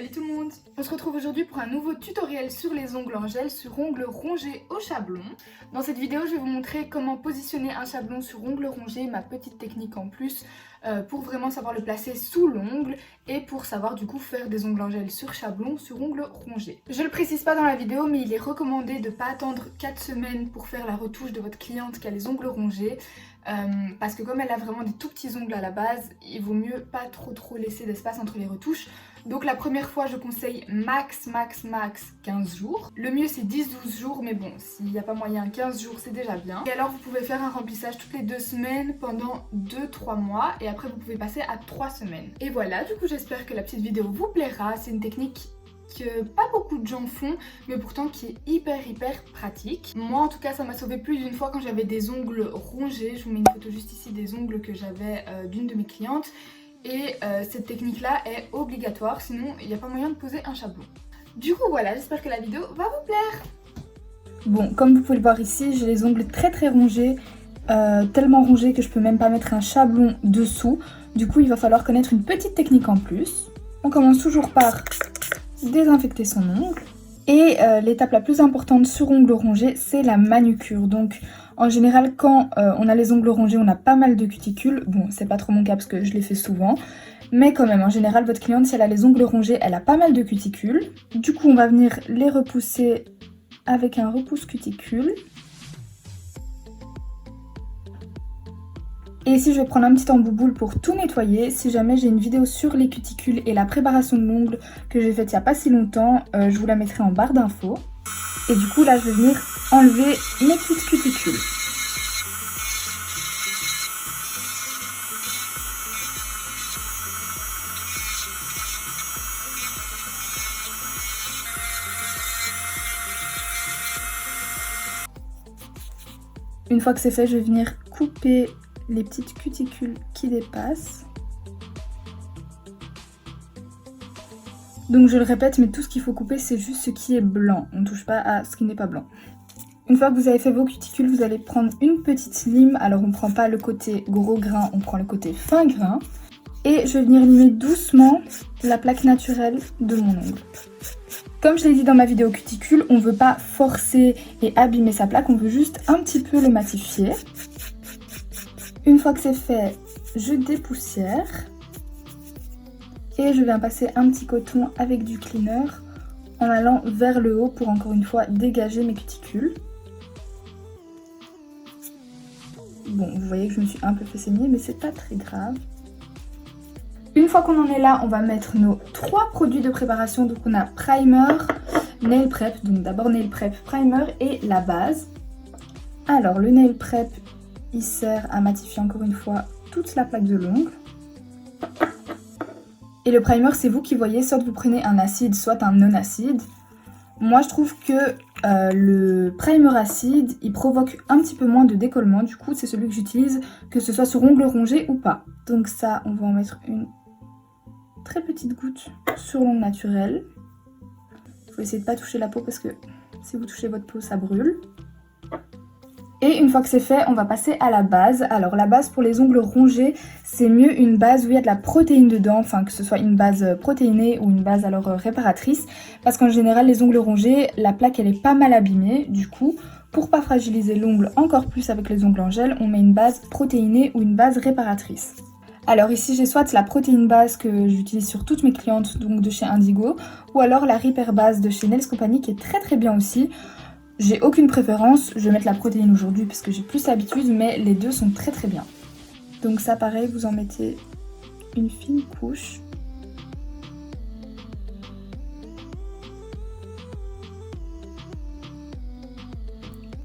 Salut tout le monde! On se retrouve aujourd'hui pour un nouveau tutoriel sur les ongles en gel sur ongles rongés au chablon. Dans cette vidéo, je vais vous montrer comment positionner un chablon sur ongles rongés, ma petite technique en plus pour vraiment savoir le placer sous l'ongle et pour savoir du coup faire des ongles en gel sur chablon sur ongles rongés. Je le précise pas dans la vidéo, mais il est recommandé de ne pas attendre 4 semaines pour faire la retouche de votre cliente qui a les ongles rongés. Parce que comme elle a vraiment des tout petits ongles à la base, il vaut mieux pas trop laisser d'espace entre les retouches. Donc la première fois je conseille max 15 jours. Le mieux c'est 10-12 jours, mais bon, s'il n'y a pas moyen, 15 jours c'est déjà bien. Et alors vous pouvez faire un remplissage toutes les 2 semaines pendant 2-3 mois et après vous pouvez passer à 3 semaines. Et voilà, du coup j'espère que la petite vidéo vous plaira. C'est une technique que pas beaucoup de gens font, mais pourtant qui est hyper pratique. Moi en tout cas ça m'a sauvé plus d'une fois quand j'avais des ongles rongés. Je vous mets une photo juste ici des ongles que j'avais d'une de mes clientes. Et cette technique là est obligatoire, sinon il n'y a pas moyen de poser un chablon. Du coup voilà, j'espère que la vidéo va vous plaire. Bon, comme vous pouvez le voir ici, j'ai les ongles très rongés, tellement rongés que je peux même pas mettre un chablon dessous. Du coup il va falloir connaître une petite technique en plus. On commence toujours par désinfecter son ongle. Et l'étape la plus importante sur ongles rongés, c'est la manucure. Donc en général quand on a les ongles rongés, on a pas mal de cuticules. Bon, c'est pas trop mon cas parce que je les fais souvent. Mais quand même, en général, votre cliente, si elle a les ongles rongés, elle a pas mal de cuticules. Du coup, on va venir les repousser avec un repousse cuticule. Et ici je vais prendre un petit embouboule pour tout nettoyer. Si jamais j'ai une vidéo sur les cuticules et la préparation de l'ongle que j'ai faite il n'y a pas si longtemps, je vous la mettrai en barre d'infos. Et du coup là je vais venir enlever mes petites cuticules. Une fois que c'est fait, je vais venir couper les petites cuticules qui dépassent. Donc je le répète, mais tout ce qu'il faut couper c'est juste ce qui est blanc, on ne touche pas à ce qui n'est pas blanc. Une fois que vous avez fait vos cuticules, vous allez prendre une petite lime. Alors on ne prend pas le côté gros grain, on prend le côté fin grain. Et je vais venir limer doucement la plaque naturelle de mon ongle. Comme je l'ai dit dans ma vidéo cuticule, on ne veut pas forcer et abîmer sa plaque, on veut juste un petit peu le matifier. Une fois que c'est fait, je dépoussière. Et je viens passer un petit coton avec du cleaner en allant vers le haut pour encore une fois dégager mes cuticules. Bon, vous voyez que je me suis un peu fait saigner, mais c'est pas très grave. Une fois qu'on en est là, on va mettre nos 3 produits de préparation. Donc on a primer, nail prep, donc d'abord nail prep, primer et la base. Alors le nail prep, il sert à matifier encore une fois toute la plaque de l'ongle. Et le primer, c'est vous qui voyez, soit vous prenez un acide, soit un non acide. Moi je trouve que le primer acide, il provoque un petit peu moins de décollement. Du coup c'est celui que j'utilise, que ce soit sur ongles rongés ou pas. Donc ça, on va en mettre une très petite goutte sur l'ongle naturel. Il faut essayer de ne pas toucher la peau parce que si vous touchez votre peau, ça brûle. Et une fois que c'est fait, on va passer à la base. Alors la base pour les ongles rongés, c'est mieux une base où il y a de la protéine dedans, enfin que ce soit une base protéinée ou une base alors réparatrice. Parce qu'en général, les ongles rongés, la plaque elle est pas mal abîmée. Du coup, pour pas fragiliser l'ongle encore plus avec les ongles en gel, on met une base protéinée ou une base réparatrice. Alors ici j'ai soit la protéine base que j'utilise sur toutes mes clientes, donc de chez Indigo, ou alors la Repair base de chez Nails Company qui est très bien aussi. J'ai aucune préférence, je vais mettre la protéine aujourd'hui parce que j'ai plus l'habitude, mais les deux sont très bien. Donc ça pareil, vous en mettez une fine couche.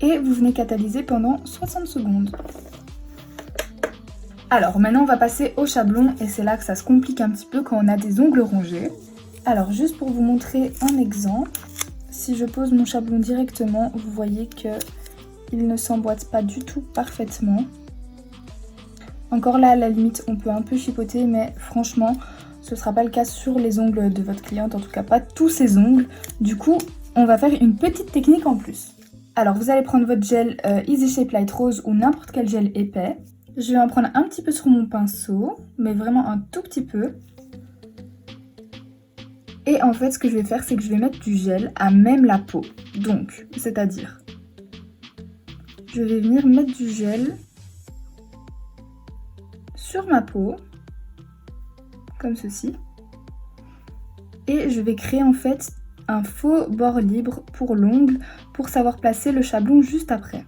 Et vous venez catalyser pendant 60 secondes. Alors maintenant on va passer au chablon et c'est là que ça se complique un petit peu quand on a des ongles rongés. Alors juste pour vous montrer un exemple. Si je pose mon chablon directement, vous voyez qu'il ne s'emboîte pas du tout parfaitement. Encore là, à la limite, on peut un peu chipoter, mais franchement, ce ne sera pas le cas sur les ongles de votre cliente, en tout cas pas tous ses ongles. Du coup, on va faire une petite technique en plus. Alors, vous allez prendre votre gel Easy Shape Light Rose ou n'importe quel gel épais. Je vais en prendre un petit peu sur mon pinceau, mais vraiment un tout petit peu. Et en fait, ce que je vais faire, c'est que je vais mettre du gel à même la peau. Donc, c'est-à-dire, je vais venir mettre du gel sur ma peau, comme ceci. Et je vais créer en fait un faux bord libre pour l'ongle pour savoir placer le chablon juste après.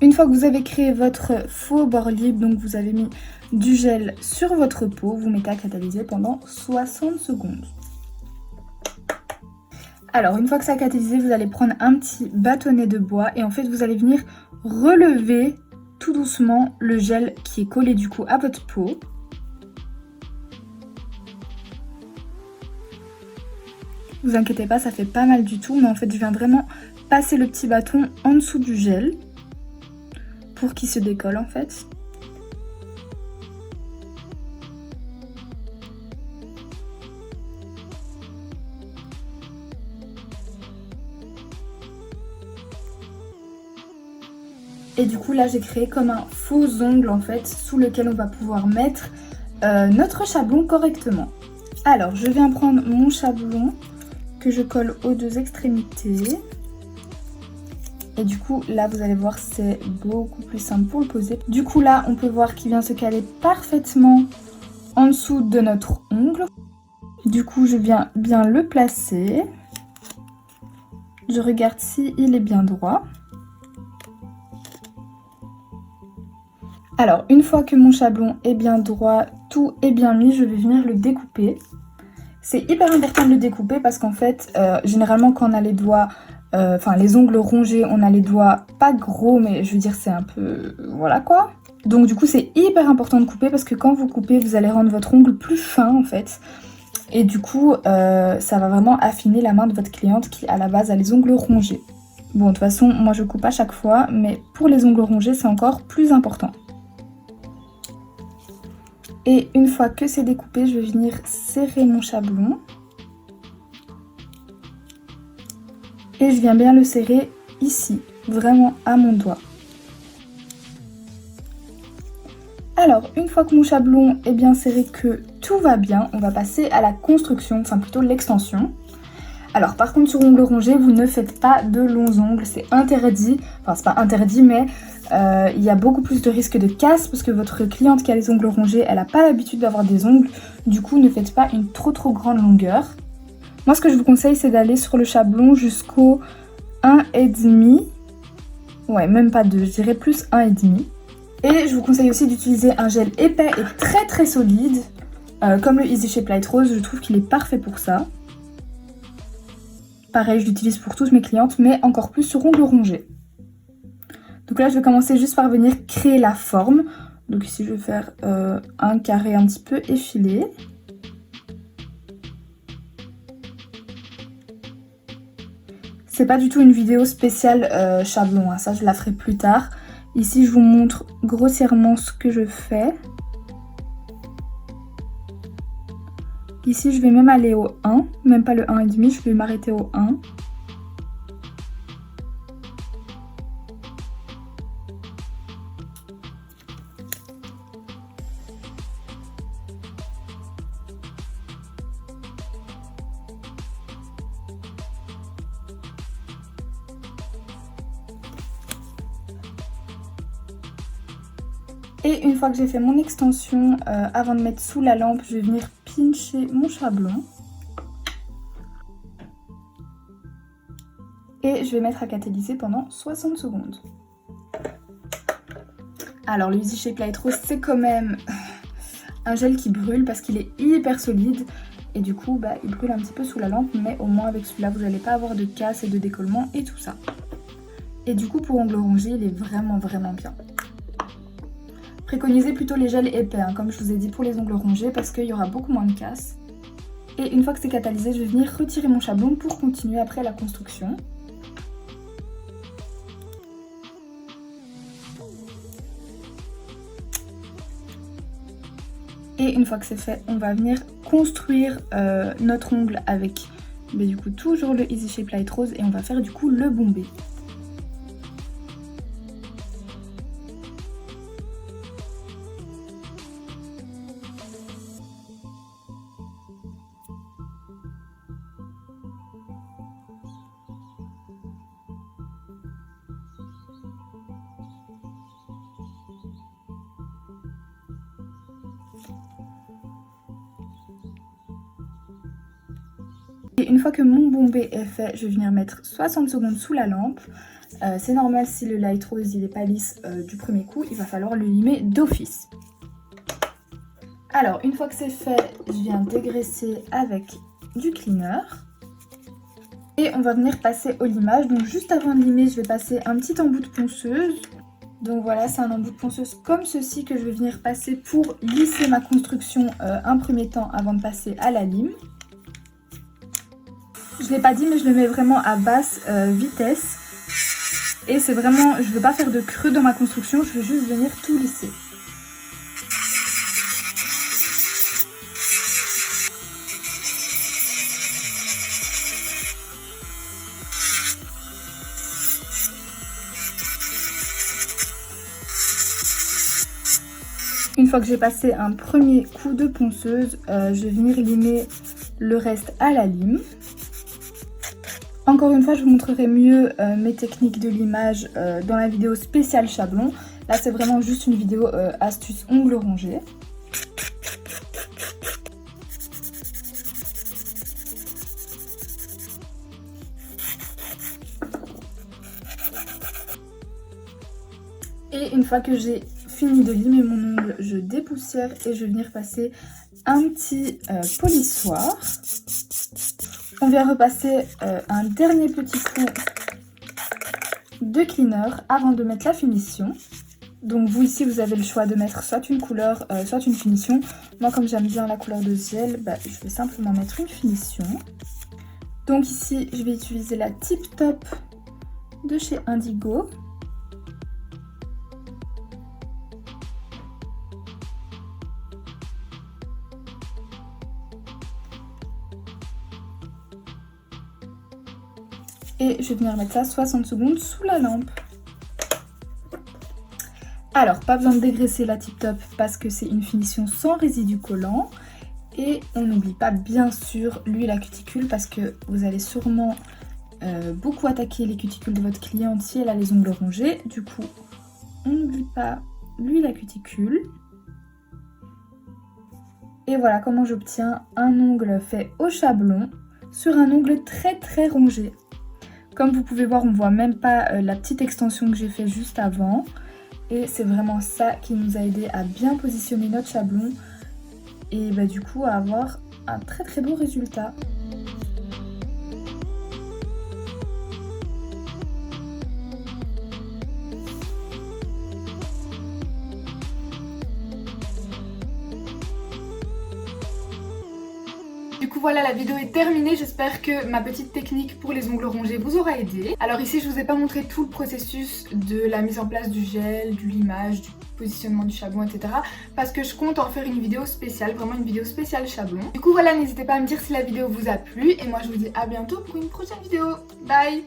Une fois que vous avez créé votre faux bord libre, donc vous avez mis du gel sur votre peau, vous mettez à catalyser pendant 60 secondes. Alors, une fois que ça a catalysé, vous allez prendre un petit bâtonnet de bois et en fait, vous allez venir relever tout doucement le gel qui est collé du coup à votre peau. Vous inquiétez pas, ça fait pas mal du tout, mais en fait, je viens vraiment passer le petit bâton en dessous du gel pour qu'il se décolle en fait. Et du coup là j'ai créé comme un faux ongle en fait sous lequel on va pouvoir mettre notre chablon correctement. Alors je viens prendre mon chablon que je colle aux deux extrémités. Et du coup là vous allez voir c'est beaucoup plus simple pour le poser. Du coup là on peut voir qu'il vient se caler parfaitement en dessous de notre ongle. Du coup je viens bien le placer. Je regarde si il est bien droit. Alors, une fois que mon chablon est bien droit, tout est bien mis, je vais venir le découper. C'est hyper important de le découper parce qu'en fait, généralement quand on a les doigts, les ongles rongés, on a les doigts pas gros, mais je veux dire c'est un peu... voilà quoi. Donc du coup c'est hyper important de couper parce que quand vous coupez, vous allez rendre votre ongle plus fin en fait. Et du coup, ça va vraiment affiner la main de votre cliente qui à la base a les ongles rongés. Bon, de toute façon, moi je coupe à chaque fois, mais pour les ongles rongés, c'est encore plus important. Et une fois que c'est découpé, je vais venir serrer mon chablon. Et je viens bien le serrer ici, vraiment à mon doigt. Alors, une fois que mon chablon est bien serré, que tout va bien, on va passer à la construction, enfin plutôt l'extension. Alors par contre sur ongles rongés, vous ne faites pas de longs ongles, c'est interdit. Enfin c'est pas interdit mais il y a beaucoup plus de risques de casse parce que votre cliente qui a les ongles rongés, elle n'a pas l'habitude d'avoir des ongles. Du coup ne faites pas une trop grande longueur. Moi ce que je vous conseille c'est d'aller sur le chablon jusqu'au 1,5. Ouais même pas 2, je dirais plus 1,5. Et je vous conseille aussi d'utiliser un gel épais et très solide. Comme le Easy Shape Light Rose, je trouve qu'il est parfait pour ça. Pareil, je l'utilise pour toutes mes clientes, mais encore plus sur ongles rongés. Donc là, je vais commencer juste par venir créer la forme. Donc ici, je vais faire un carré un petit peu effilé. C'est pas du tout une vidéo spéciale chablon, hein, ça je la ferai plus tard. Ici, je vous montre grossièrement ce que je fais. Ici, je vais même aller au 1, même pas le 1,5, je vais m'arrêter au 1. Et une fois que j'ai fait mon extension, avant de mettre sous la lampe, je vais venir pincher mon chablon. Et je vais mettre à catalyser pendant 60 secondes. Alors le Easy Shape Light Rose, c'est quand même un gel qui brûle parce qu'il est hyper solide. Et du coup, il brûle un petit peu sous la lampe, mais au moins avec celui-là, vous n'allez pas avoir de casse et de décollement et tout ça. Et du coup, pour ongles rongés, il est vraiment bien. Préconisez plutôt les gels épais, hein, comme je vous ai dit pour les ongles rongés, parce qu'il y aura beaucoup moins de casse. Et une fois que c'est catalysé, je vais venir retirer mon chablon pour continuer après la construction. Et Et une fois que c'est fait, on va venir construire notre ongle avec du coup toujours le Easy Shape Light Rose et on va faire du coup le bombé. Et une fois que mon bombé est fait, je vais venir mettre 60 secondes sous la lampe. C'est normal si le light rose il est pas lisse du premier coup, il va falloir le limer d'office. Alors une fois que c'est fait, je viens dégraisser avec du cleaner. Et on va venir passer au limage. Donc juste avant de limer, je vais passer un petit embout de ponceuse. Donc voilà, c'est un embout de ponceuse comme ceci que je vais venir passer pour lisser ma construction un premier temps avant de passer à la lime. Je ne l'ai pas dit, mais je le mets vraiment à basse vitesse. Et c'est vraiment, je ne veux pas faire de creux dans ma construction, je veux juste venir tout lisser. Une fois que j'ai passé un premier coup de ponceuse, je vais venir limer le reste à la lime. Encore une fois, je vous montrerai mieux mes techniques de limage dans la vidéo spéciale Chablon. Là, c'est vraiment juste une vidéo astuce ongles rongés. Et une fois que j'ai fini de limer mon ongle, je dépoussière et je vais venir passer un petit polissoir. On vient repasser un dernier petit coup de cleaner avant de mettre la finition. Donc vous ici vous avez le choix de mettre soit une couleur, soit une finition. Moi comme j'aime bien la couleur de gel, je vais simplement mettre une finition. Donc ici je vais utiliser la Tip Top de chez Indigo. Et je vais venir mettre ça 60 secondes sous la lampe. Alors, pas besoin de dégraisser la Tip Top parce que c'est une finition sans résidus collants. Et on n'oublie pas bien sûr l'huile à cuticule parce que vous allez sûrement beaucoup attaquer les cuticules de votre cliente si elle a les ongles rongés. Du coup, on n'oublie pas l'huile à cuticule. Et voilà comment j'obtiens un ongle fait au chablon sur un ongle très rongé. Comme vous pouvez voir, on ne voit même pas la petite extension que j'ai fait juste avant. Et c'est vraiment ça qui nous a aidé à bien positionner notre chablon. Et du coup à avoir un très beau résultat. Du coup voilà, la vidéo est terminée, j'espère que ma petite technique pour les ongles rongés vous aura aidé. Alors ici je vous ai pas montré tout le processus de la mise en place du gel, du limage, du positionnement du chablon, etc. Parce que je compte en faire une vidéo spéciale, vraiment une vidéo spéciale chablon. Du coup voilà, n'hésitez pas à me dire si la vidéo vous a plu et moi je vous dis à bientôt pour une prochaine vidéo. Bye!